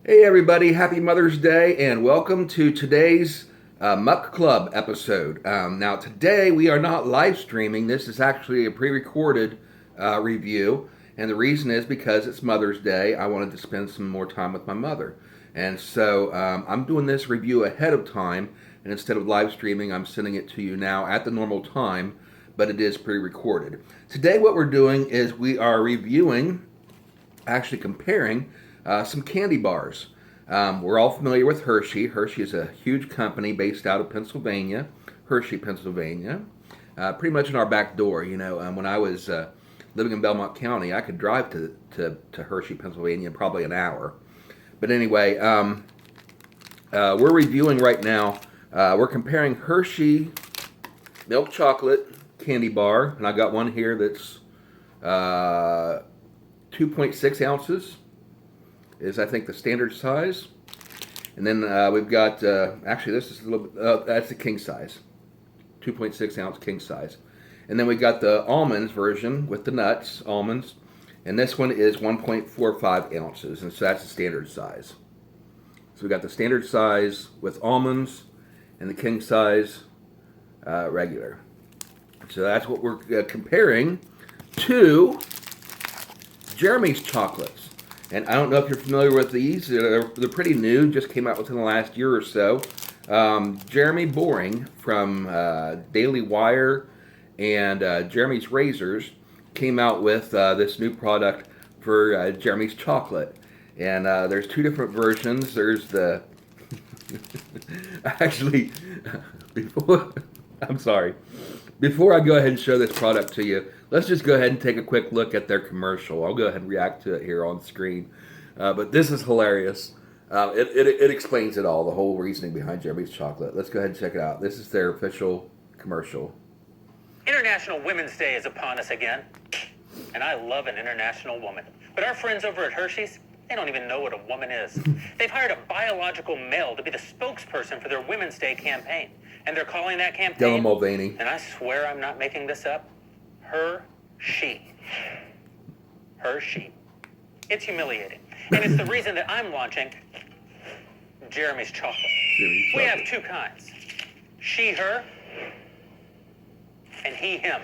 Hey everybody, happy Mother's Day and welcome to today's Muck Club episode. Now today we are not live streaming, this is actually a pre-recorded review, and the reason is because it's Mother's Day. I wanted to spend some more time with my mother. And so I'm doing this review ahead of time, and instead of live streaming I'm sending it to you now at the normal time, but it is pre-recorded. Today what we're doing is we are reviewing, actually comparing some candy bars. We're all familiar with Hershey. Hershey is a huge company based out of Pennsylvania, Hershey, Pennsylvania. Pretty much in our back door. When I was living in Belmont County, I could drive to Hershey, Pennsylvania in probably an hour. But anyway, we're reviewing right now. We're comparing Hershey milk chocolate candy bar, and I got one here that's 2.6 ounces is I think the standard size, and then we've got actually this is a little bit that's the king size, 2.6 ounce king size, and then we got the almonds version with the nuts almonds, and this one is 1.45 ounces, and so that's the standard size. So we got the standard size with almonds and the king size regular. So that's what we're comparing to Jeremy's chocolates. And I don't know if you're familiar with these. They're pretty new, just came out within the last year or so. Jeremy Boring from Daily Wire and Jeremy's Razors came out with this new product for Jeremy's Chocolate. And there's two different versions. There's the... Actually, before... I'm sorry. Before I go ahead and show this product to you, let's just go ahead and take a quick look at their commercial. I'll go ahead and react to it here on screen. But this is hilarious. It explains it all, the whole reasoning behind Jeremy's Chocolate. Let's go ahead and check it out. This is their official commercial. International Women's Day is upon us again, and I love an international woman. But our friends over at Hershey's, they don't even know what a woman is. They've hired a biological male to be the spokesperson for their Women's Day campaign, and they're calling that campaign, Dylan Mulvaney. and I swear I'm not making this up, Hershey. Hershey. It's humiliating, and it's the reason that I'm launching Jeremy's Chocolate. Jeremy's We have Chocolate. two kinds, she, her, and he, him.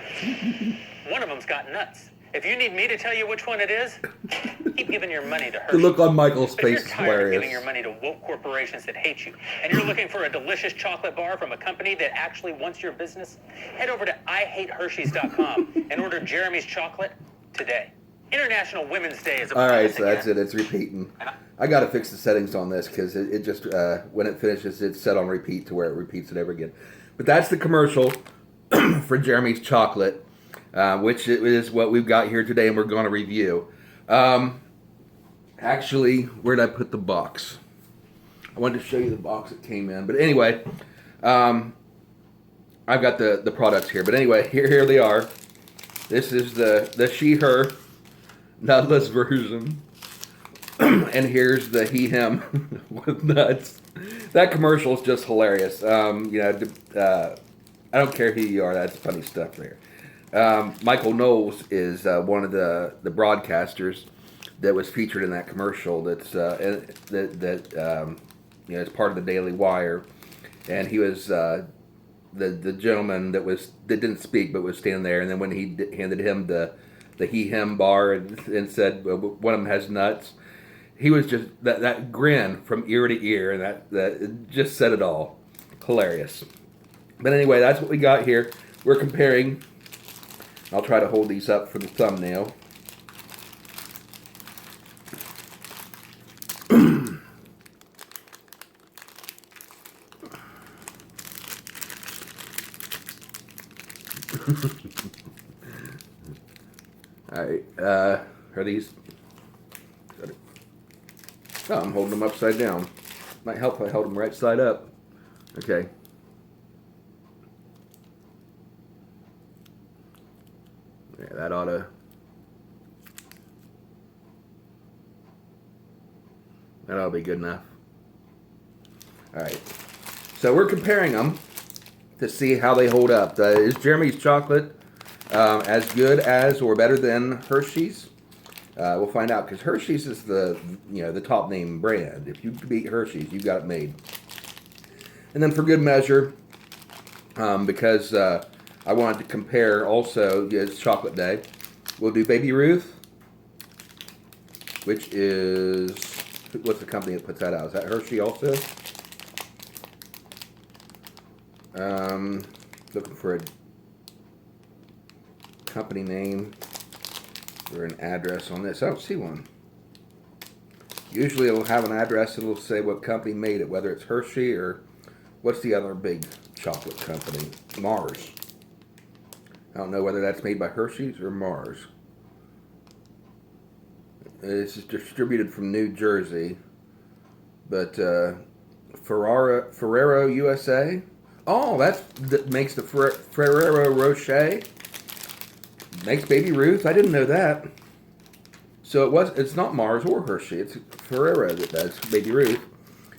One of them's got nuts. If you need me to tell you which one it is, keep giving your money to her. The look on Michael's But if face you're is tired of giving your hilarious. money to woke corporations that hate you, and you're looking for a delicious chocolate bar from a company that actually wants your business, head over to IHateHershey's.com and order Jeremy's Chocolate today. International Women's Day is upon All right, us so that's again. it. It's repeating. I got to fix the settings on this because it just, when it finishes, it's set on repeat to where it repeats it ever again. But that's the commercial for Jeremy's Chocolate, which is what we've got here today and we're going to review. Actually, where did I put the box? I wanted to show you the box it came in. But anyway, I've got the products here. But anyway, here they are. This is the she-her nutless version. And here's the he-him with nuts. That commercial is just hilarious. I don't care who you are. That's funny stuff there. Michael Knowles is one of the broadcasters that was featured in that commercial. That's is part of the Daily Wire, and he was the gentleman that didn't speak but was standing there. And then when he handed him the he-him bar and said one of them has nuts, he was just that grin from ear to ear, and that it just said it all. Hilarious. But anyway, that's what we got here. We're comparing. I'll try to hold these up for the thumbnail. All right, are these? Oh, I'm holding them upside down. Might help if I held them right side up. Okay. Yeah, that ought to be good enough. All right. So we're comparing them to see how they hold up. Is Jeremy's Chocolate as good as or better than Hershey's? We'll find out because Hershey's is the top name brand. If you beat Hershey's, you got it made. And then for good measure, because I wanted to compare also, it's Chocolate Day, we'll do Baby Ruth, which is, what's the company that puts that out? Is that Hershey also? Looking for a company name or an address on this. I don't see one. Usually it'll have an address and it'll say what company made it, whether it's Hershey or what's the other big chocolate company? Mars. I don't know whether that's made by Hershey's or Mars. This is distributed from New Jersey, but Ferrero USA. Oh, that makes the Ferrero Rocher. Makes Baby Ruth. I didn't know that. So it's not Mars or Hershey. It's Ferrero that does Baby Ruth.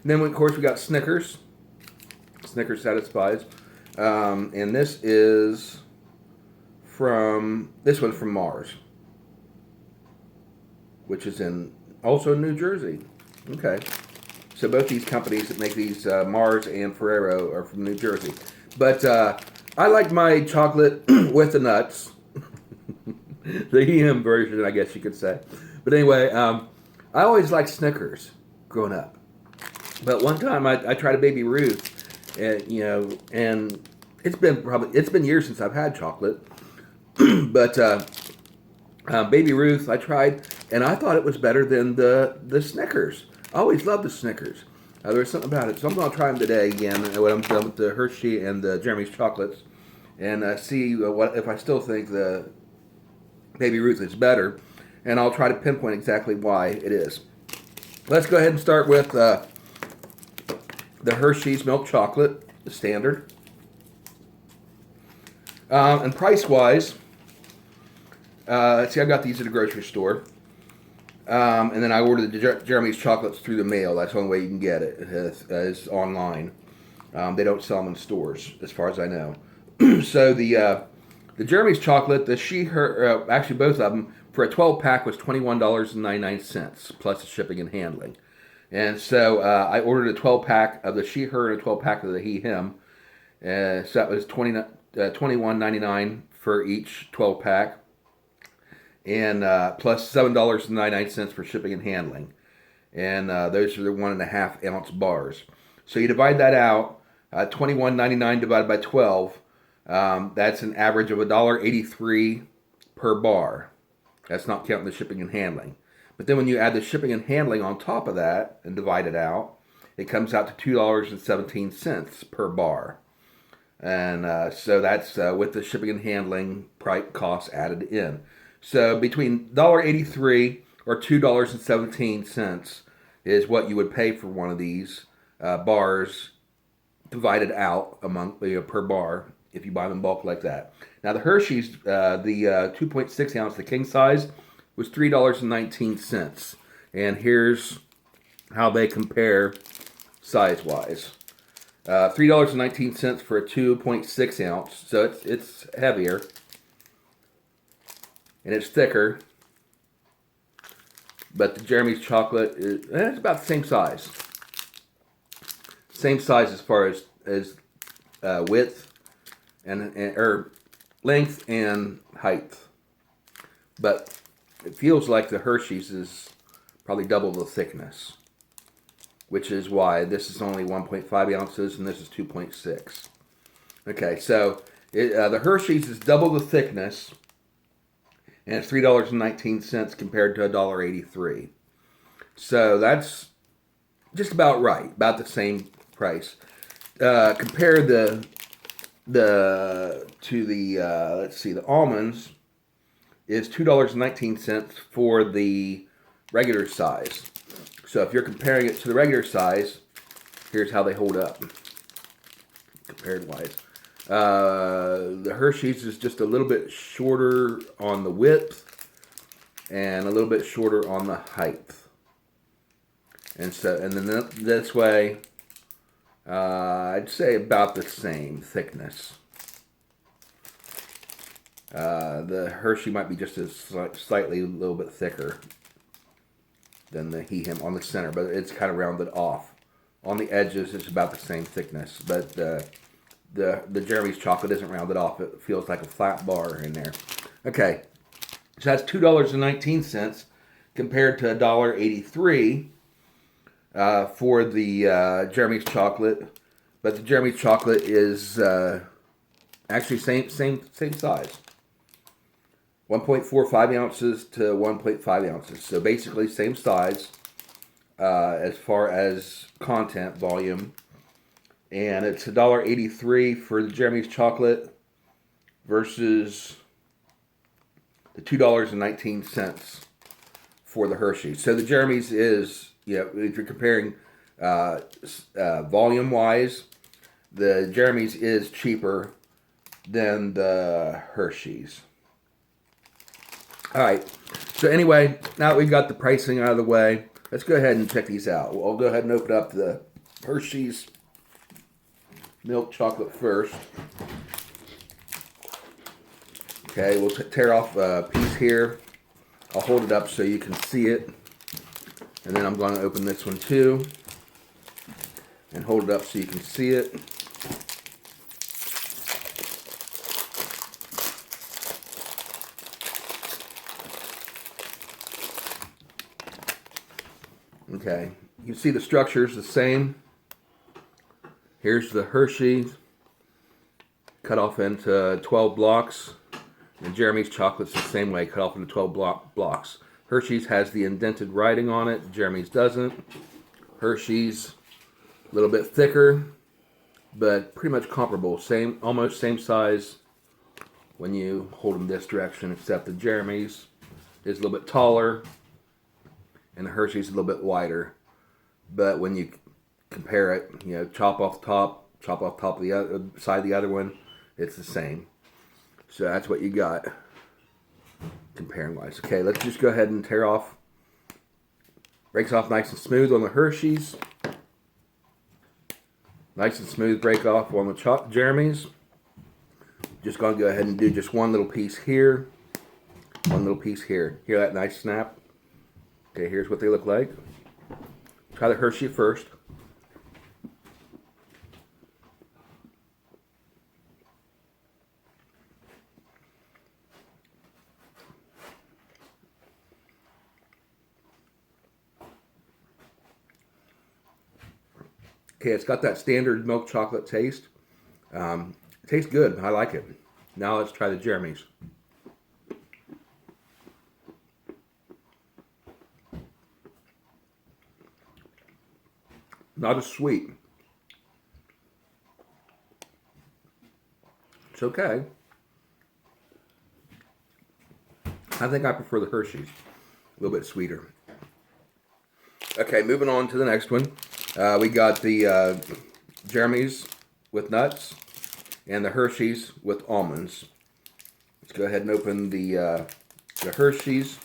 And then of course we got Snickers. Snickers Satisfies. And this one's from Mars, which is also in New Jersey. Okay. So both these companies that make these, Mars and Ferrero, are from New Jersey. But I like my chocolate with the nuts. The EM version, I guess you could say. But anyway, I always liked Snickers growing up. But one time I tried a Baby Ruth, and it's been years since I've had chocolate. But Baby Ruth I tried, and I thought it was better than the Snickers. I always loved the Snickers. There's something about it. So I'm going to try them today again when I'm done with the Hershey and the Jeremy's chocolates, and see what if I still think the Baby Ruth is better, and I'll try to pinpoint exactly why it is. Let's go ahead and start with the Hershey's milk chocolate, the standard. And price-wise, see, I got these at the grocery store. And then I ordered the Jeremy's chocolates through the mail. That's the only way you can get it, is online. They don't sell them in stores, as far as I know. So the Jeremy's chocolate, actually both of them, for a 12-pack was $21.99, plus the shipping and handling. And so I ordered a 12-pack of the she, her, and a 12-pack of the he, him. So that was $21.99 for each 12-pack. And plus $7.99 for shipping and handling. And those are the 1.5 ounce bars. So you divide that out, $21.99 divided by 12, that's an average of $1.83 per bar. That's not counting the shipping and handling. But then when you add the shipping and handling on top of that and divide it out, it comes out to $2.17 per bar. And so that's with the shipping and handling price costs added in. So between $1.83 or $2.17 is what you would pay for one of these bars, divided out among per bar if you buy them in bulk like that. Now the Hershey's, the 2.6 ounce, the king size, was $3.19, and here's how they compare size wise. $3.19 for a 2.6 ounce, so it's heavier. And it's thicker, but the Jeremy's chocolate it's about the same size. Same size as far as width or length and height. But it feels like the Hershey's is probably double the thickness, which is why this is only 1.5 ounces and this is 2.6. Okay, so the Hershey's is double the thickness. And it's $3.19 compared to $1.83. So that's just about right, about the same price. Compare the almonds is $2.19 for the regular size. So if you're comparing it to the regular size, here's how they hold up compared wise. The Hershey's is just a little bit shorter on the width and a little bit shorter on the height. And then this way, I'd say about the same thickness. The Hershey might be just slightly a little bit thicker than the he him on the center, but it's kind of rounded off. On the edges, it's about the same thickness, but the Jeremy's chocolate isn't rounded off. It feels like a flat bar in there. Okay, so that's $2.19 compared to $1.83 for the Jeremy's chocolate. But the Jeremy's chocolate is actually same size. 1.45 ounces to 1.5 ounces. So basically same size as far as content volume. And it's $1.83 for the Jeremy's chocolate versus the $2.19 for the Hershey's. So the Jeremy's is, if you're comparing volume-wise, the Jeremy's is cheaper than the Hershey's. All right. So anyway, now that we've got the pricing out of the way, let's go ahead and check these out. I'll go ahead and open up the Hershey's milk chocolate first. Okay, we'll tear off a piece here. I'll hold it up so you can see it. And then I'm going to open this one too. And hold it up so you can see it. Okay, you can see the structure is the same. Here's the Hershey's, cut off into 12 blocks. And Jeremy's chocolate's the same way, cut off into 12 blocks. Hershey's has the indented writing on it, Jeremy's doesn't. Hershey's a little bit thicker, but pretty much comparable. Almost same size when you hold them this direction, except the Jeremy's is a little bit taller and the Hershey's a little bit wider. But when you compare it, chop off top of the other side of the other one, it's the same. So that's what you got comparing wise. Okay, let's just go ahead and tear off. Breaks off nice and smooth on the Hershey's. Nice and smooth break off on the Jeremy's. Just going to go ahead and do just one little piece here. One little piece here. Hear that nice snap? Okay, here's what they look like. Try the Hershey first. Okay, it's got that standard milk chocolate taste. It tastes good. I like it. Now let's try the Jeremy's. Not as sweet. It's okay. I think I prefer the Hershey's. A little bit sweeter. Okay, moving on to the next one. We got the Jeremy's with nuts and the Hershey's with almonds. Let's go ahead and open the Hershey's.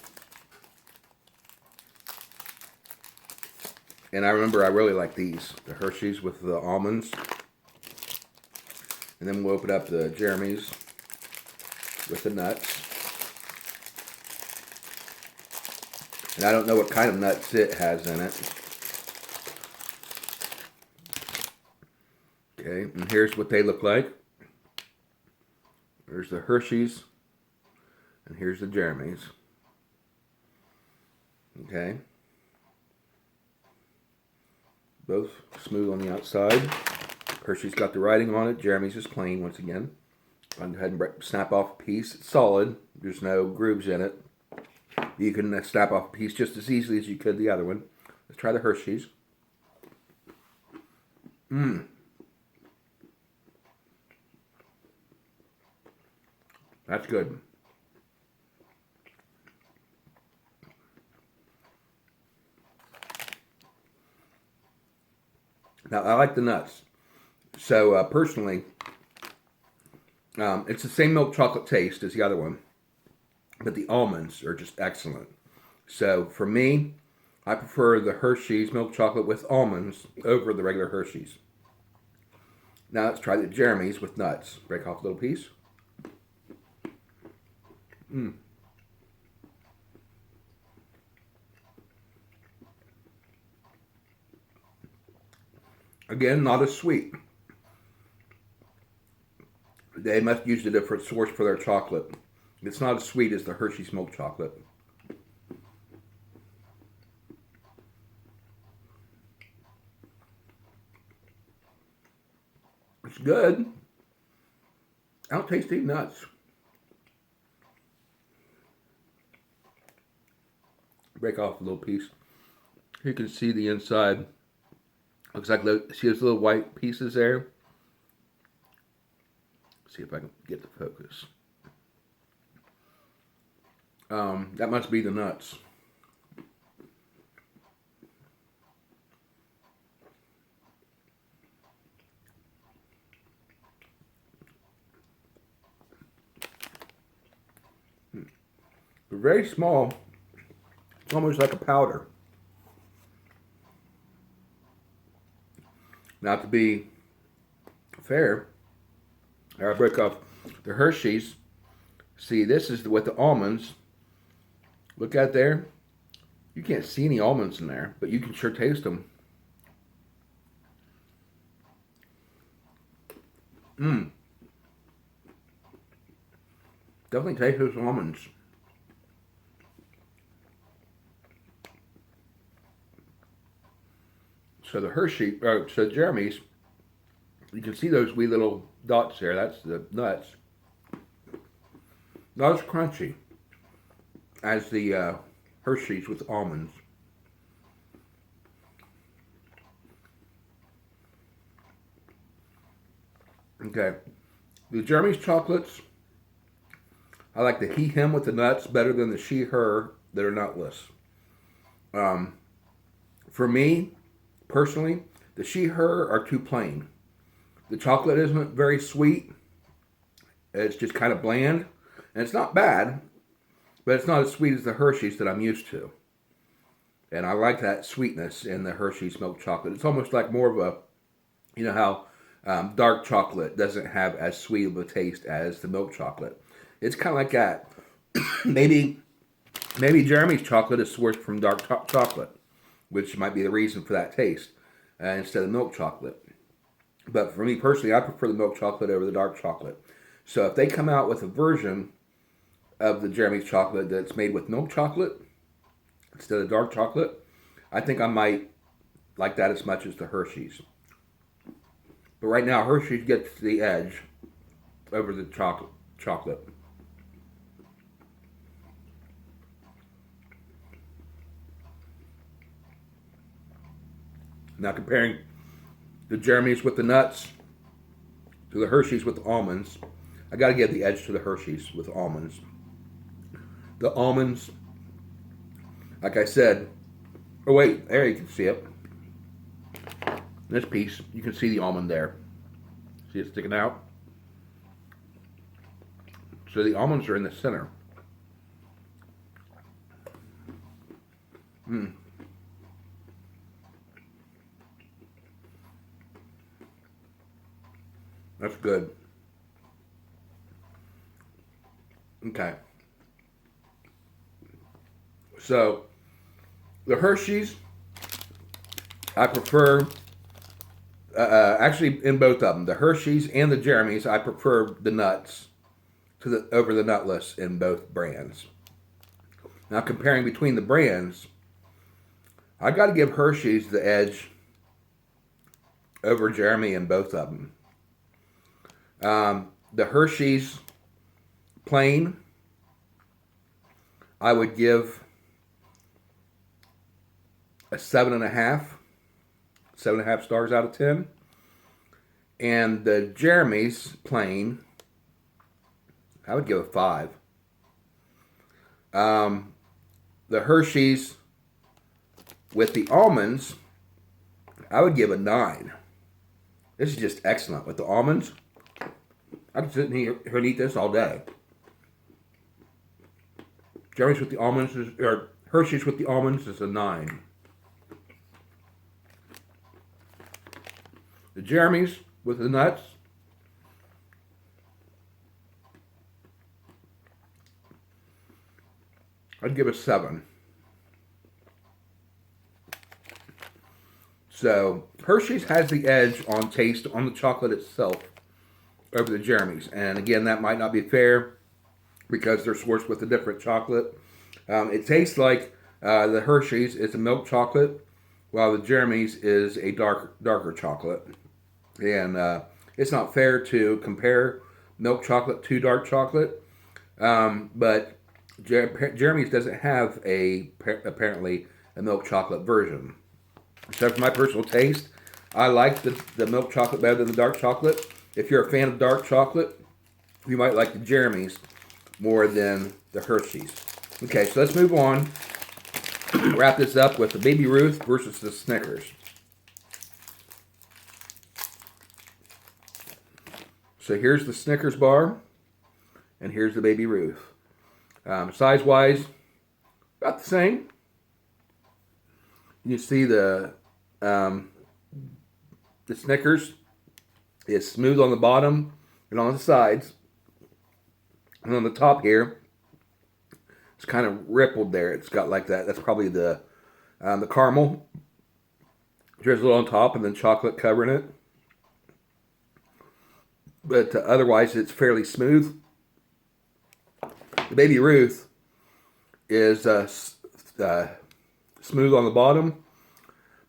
And I remember I really like these, the Hershey's with the almonds. And then we'll open up the Jeremy's with the nuts. And I don't know what kind of nuts it has in it. Okay, and here's what they look like. There's the Hershey's, and here's the Jeremy's. Okay. Both smooth on the outside. Hershey's got the writing on it. Jeremy's is plain once again. I'll go ahead and snap off a piece. It's solid. There's no grooves in it. You can snap off a piece just as easily as you could the other one. Let's try the Hershey's. That's good. Now, I like the nuts. So, personally, it's the same milk chocolate taste as the other one, but the almonds are just excellent. So, for me, I prefer the Hershey's milk chocolate with almonds over the regular Hershey's. Now, let's try the Jeremy's with nuts. Break off a little piece. Again, not as sweet. They must use a different source for their chocolate. It's not as sweet as the Hershey's milk chocolate. It's good. I don't taste any nuts. Break off a little piece. You can see the inside. Looks like, see those little white pieces there? See if I can get the focus. That must be the nuts. They're very small. It's almost like a powder. Now, to be fair, I break off the Hershey's. See, this is with the almonds. Look out there. You can't see any almonds in there, but you can sure taste them. Definitely taste those almonds. So the Hershey, so Jeremy's, you can see those wee little dots there. That's the nuts. Not as crunchy as the Hershey's with almonds. Okay, the Jeremy's chocolates, I like the he, him with the nuts better than the she, her that are nutless. For me, personally, the she, her are too plain. The chocolate isn't very sweet. It's just kind of bland. And it's not bad, but it's not as sweet as the Hershey's that I'm used to. And I like that sweetness in the Hershey's milk chocolate. It's almost like more of a, you know how dark chocolate doesn't have as sweet of a taste as the milk chocolate. It's kind of like that. maybe Jeremy's chocolate is sourced from dark chocolate, which might be the reason for that taste instead of milk chocolate. But for me personally, I prefer the milk chocolate over the dark chocolate. So if they come out with a version of the Jeremy's chocolate that's made with milk chocolate instead of dark chocolate, I think I might like that as much as the Hershey's. But right now, Hershey's gets the edge over the chocolate. Now comparing the Jeremy's with the nuts to the Hershey's with the almonds, I got to give the edge to the Hershey's with almonds. The almonds, like I said, oh wait, there you can see it. This piece, you can see the almond there. See it sticking out? So the almonds are in the center. That's good. Okay. So, the Hershey's, I prefer, actually in both of them, the Hershey's and the Jeremy's, I prefer the nuts over the nutless in both brands. Now, comparing between the brands, I got to give Hershey's the edge over Jeremy in both of them. The Hershey's plain, I would give a 7.5 stars out of 10. And the Jeremy's plain, I would give a 5. The Hershey's with the almonds, I would give a 9. This is just excellent with the almonds. I could sit here and eat this all day. Jeremy's with the almonds or Hershey's with the almonds is a 9. The Jeremy's with the nuts, I'd give a 7. So Hershey's has the edge on taste on the chocolate itself over the Jeremy's. And again, that might not be fair because they're sourced with a different chocolate. It tastes like the Hershey's is a milk chocolate, while the Jeremy's is a darker chocolate. And it's not fair to compare milk chocolate to dark chocolate, but Jeremy's doesn't have apparently a milk chocolate version. So for my personal taste, I like the milk chocolate better than the dark chocolate. If you're a fan of dark chocolate, you might like the Jeremy's more than the Hershey's. Okay, so let's move on. Wrap this up with the Baby Ruth versus the Snickers. So here's the Snickers bar, and here's the Baby Ruth. Size-wise, about the same. You see the Snickers is smooth on the bottom and on the sides, and on the top here, it's kind of rippled there. It's got like that. That's probably the caramel drizzle on top, and then chocolate covering it. But otherwise, it's fairly smooth. The Baby Ruth is smooth on the bottom,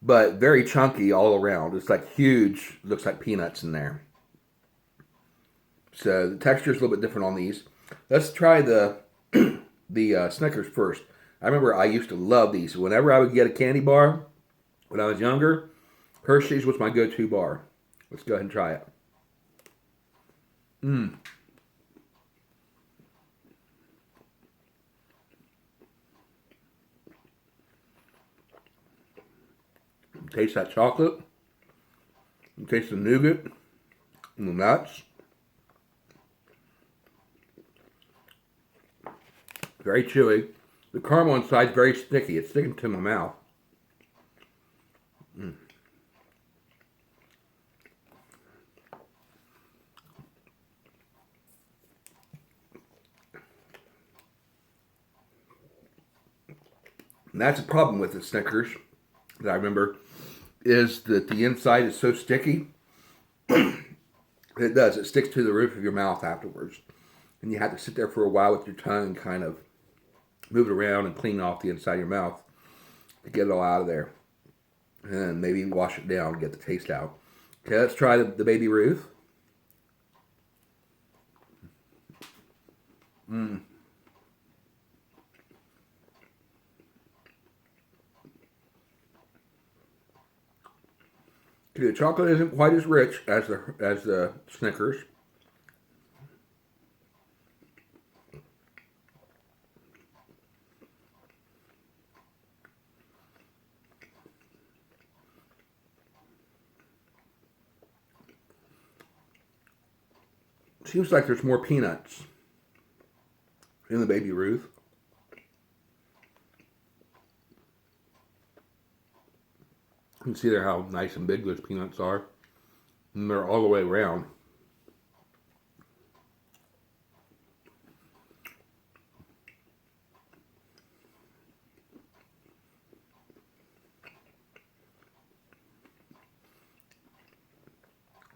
but very chunky all around. It's like huge. Looks like peanuts in there. So the texture is a little bit different on these. Let's try the Snickers first. I remember I used to love these. Whenever I would get a candy bar when I was younger, Hershey's was my go-to bar. Let's go ahead and try it. Taste that chocolate. Taste the nougat and the nuts. Very chewy. The caramel inside is very sticky. It's sticking to my mouth. And that's a problem with the Snickers that I remember, is that the inside is so sticky. It does. It sticks to the roof of your mouth afterwards. And you have to sit there for a while with your tongue and kind of move it around and clean off the inside of your mouth to get it all out of there. And maybe wash it down and get the taste out. Okay, let's try the Baby Ruth. The chocolate isn't quite as rich as the Snickers. Seems like there's more peanuts in the Baby Ruth. You can see there how nice and big those peanuts are. And they're all the way around.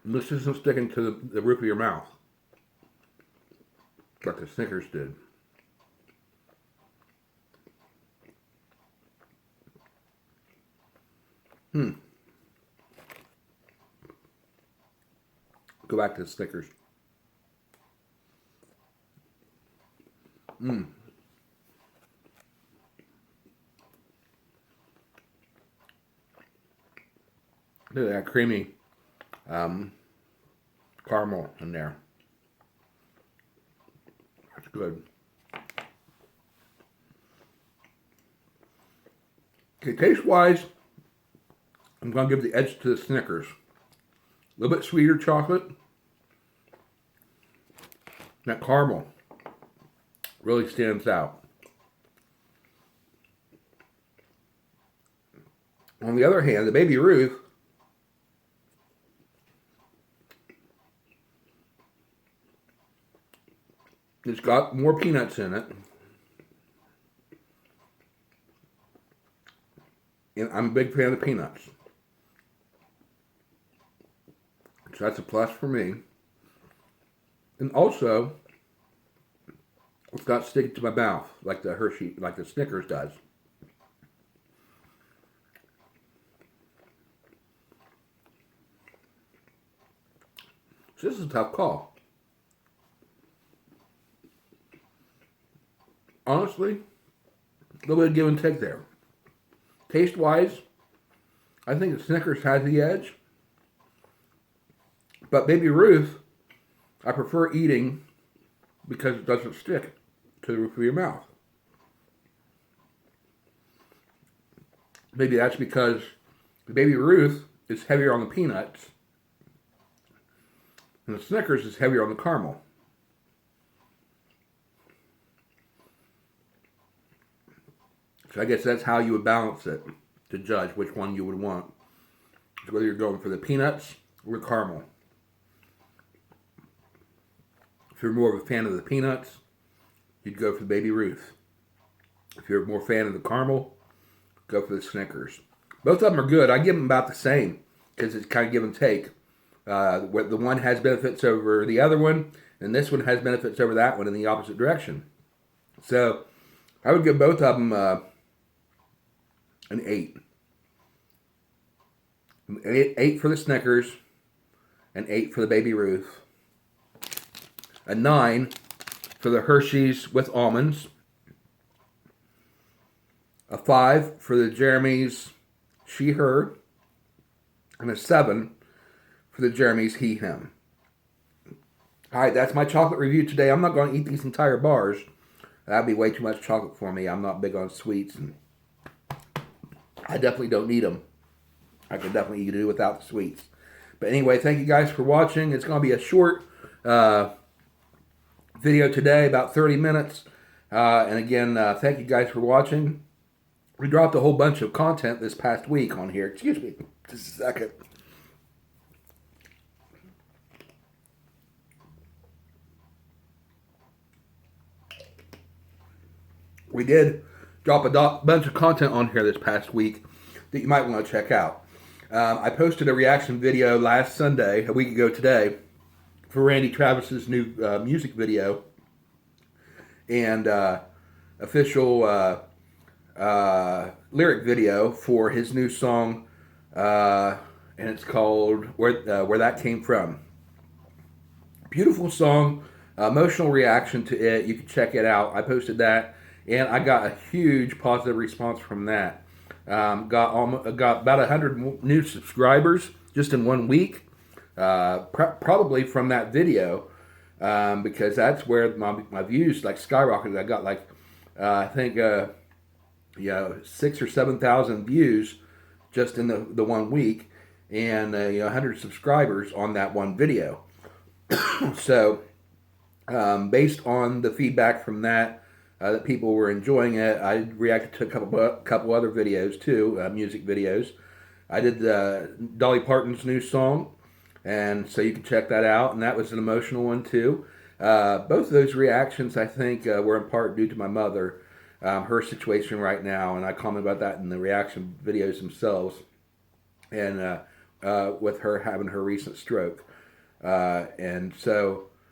And this isn't sticking to the roof of your mouth like the Snickers did. Go back to the Snickers. Look at that creamy caramel in there. That's good. Okay, taste-wise, I'm going to give the edge to the Snickers. A little bit sweeter chocolate. That caramel really stands out. On the other hand, the Baby Ruth it's got more peanuts in it. And I'm a big fan of the peanuts. So that's a plus for me. And also, it's not sticking to my mouth like the Hershey, like the Snickers does. So this is a tough call. Honestly, a little bit of give and take there. Taste-wise, I think the Snickers has the edge. But Baby Ruth, I prefer eating because it doesn't stick to the roof of your mouth. Maybe that's because the Baby Ruth is heavier on the peanuts and the Snickers is heavier on the caramel. So I guess that's how you would balance it to judge which one you would want. So whether you're going for the peanuts or the caramel. If you're more of a fan of the peanuts, you'd go for the Baby Ruth. If you're more fan of the caramel, go for the Snickers. Both of them are good. I give them about the same because it's kind of give and take. The one has benefits over the other one, and this one has benefits over that one in the opposite direction. So I would give both of them an 8. 8 for the Snickers, an 8 for the Baby Ruth, a 9 for the Hershey's with almonds, a 5 for the Jeremy's She Her, and a 7 for the Jeremy's He Him. Alright, that's my chocolate review today. I'm not going to eat these entire bars. That'd be way too much chocolate for me. I'm not big on sweets, and I definitely don't need them. I could definitely do without the sweets. But anyway, thank you guys for watching. It's going to be a short video today, about 30 minutes. And again, thank you guys for watching. We dropped a whole bunch of content this past week on here. Excuse me, just a second. We did drop a bunch of content on here this past week that you might want to check out. I posted a reaction video last Sunday, a week ago today, for Randy Travis's new music video and official lyric video for his new song, and it's called Where That Came From. Beautiful song, emotional reaction to it. You can check it out. I posted that, and I got a huge positive response from that. Got about 100 new subscribers just in 1 week, probably from that video, because that's where my views like skyrocketed. I got like I think 6,000 or 7,000 views just in the 1 week, and 100 subscribers on that one video. So based on the feedback from that people were enjoying it, I reacted to a couple other videos too, music videos. I did Dolly Parton's new song, and so you can check that out, and that was an emotional one too. Both of those reactions, I think, were in part due to my mother, her situation right now, and I comment about that in the reaction videos themselves, and with her having her recent stroke.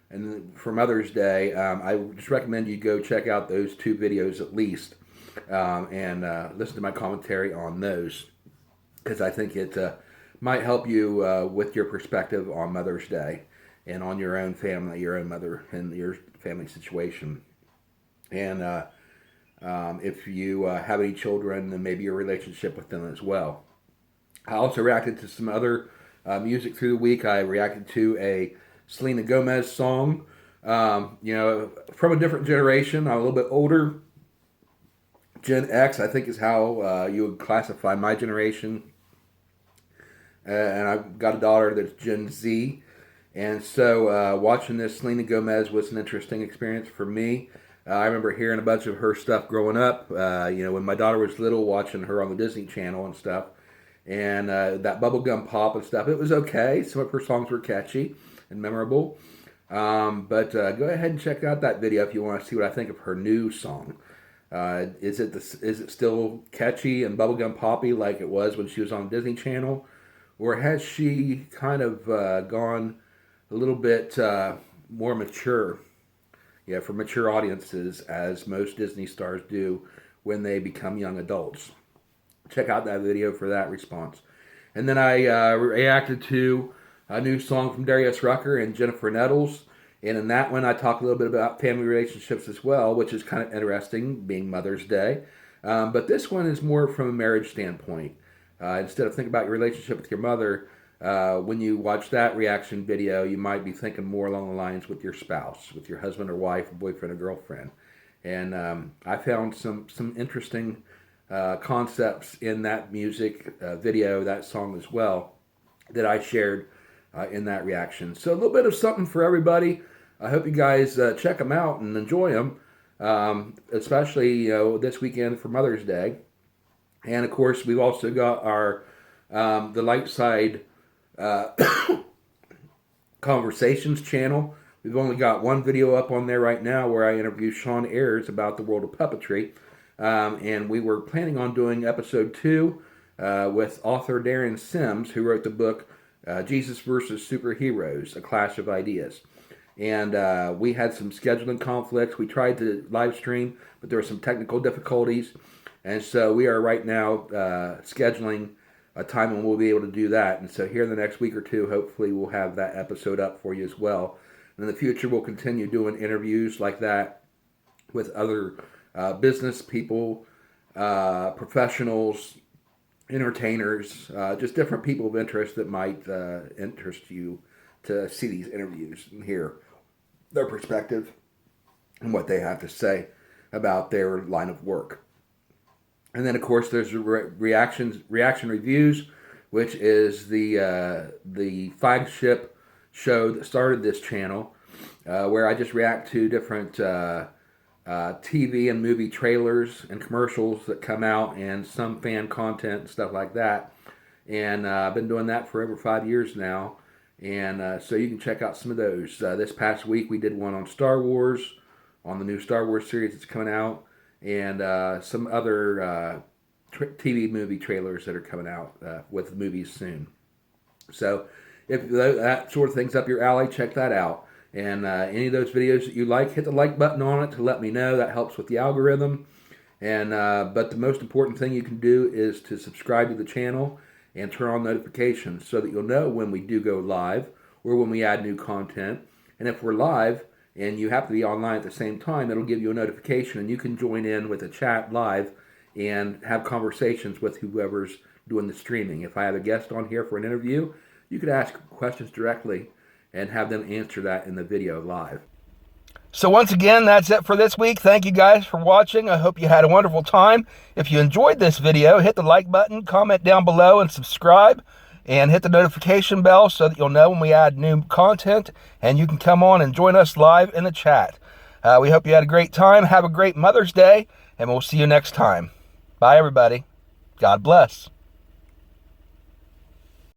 And for Mother's Day, I just recommend you go check out those 2 videos at least, and listen to my commentary on those, because I think it might help you with your perspective on Mother's Day and on your own family, your own mother, and your family situation. And if you have any children, then maybe your relationship with them as well. I also reacted to some other music through the week. I reacted to a Selena Gomez song, from a different generation. I'm a little bit older. Gen X, I think, is how you would classify my generation. And I've got a daughter that's Gen Z. And so watching this Selena Gomez was an interesting experience for me. I remember hearing a bunch of her stuff growing up, when my daughter was little, watching her on the Disney Channel and stuff. And that bubblegum pop and stuff, it was okay. Some of her songs were catchy and memorable. But go ahead and check out that video if you want to see what I think of her new song. Is it still catchy and bubblegum poppy like it was when she was on Disney Channel? or has she kind of gone a little bit more mature? Yeah, for mature audiences, as most Disney stars do when they become young adults. Check out that video for that response. And then I reacted to a new song from Darius Rucker and Jennifer Nettles. And in that one, I talk a little bit about family relationships as well, which is kind of interesting, being Mother's Day. But this one is more from a marriage standpoint. Instead of thinking about your relationship with your mother, when you watch that reaction video, you might be thinking more along the lines with your spouse, with your husband or wife, or boyfriend or girlfriend. And I found some interesting concepts in that music video, that song as well, that I shared in that reaction. So a little bit of something for everybody. I hope you guys check them out and enjoy them, especially this weekend for Mother's Day. And of course, we've also got our the Light Side Conversations channel. We've only got one video up on there right now where I interview Sean Ayers about the world of puppetry. And we were planning on doing episode 2 with author Darren Sims, who wrote the book Jesus versus Superheroes, A Clash of Ideas. And we had some scheduling conflicts. We tried to live stream, but there were some technical difficulties. And so we are right now scheduling a time when we'll be able to do that. And so here in the next week or two, hopefully we'll have that episode up for you as well. And in the future, we'll continue doing interviews like that with other business people, professionals, entertainers, just different people of interest that might interest you to see these interviews and hear their perspective and what they have to say about their line of work. And then, of course, there's reaction reviews, which is the flagship show that started this channel, where I just react to different TV and movie trailers and commercials that come out, and some fan content and stuff like that. And I've been doing that for over 5 years now, and so you can check out some of those. This past week we did one on Star Wars, on the new Star Wars series that's coming out, and some other TV movie trailers that are coming out with movies soon. So if that sort of thing's up your alley, check that out. And any of those videos that you like, hit the like button on it to let me know. That helps with the algorithm. And but the most important thing you can do is to subscribe to the channel and turn on notifications so that you'll know when we do go live or when we add new content. And if we're live and you have to be online at the same time, it'll give you a notification and you can join in with a chat live and have conversations with whoever's doing the streaming. If I have a guest on here for an interview, you could ask questions directly and have them answer that in the video live. So once again, that's it for this week. Thank you guys for watching. I hope you had a wonderful time. If you enjoyed this video, hit the like button, comment down below, and subscribe. And hit the notification bell so that you'll know when we add new content. And you can come on and join us live in the chat. We hope you had a great time. Have a great Mother's Day. And we'll see you next time. Bye, everybody. God bless.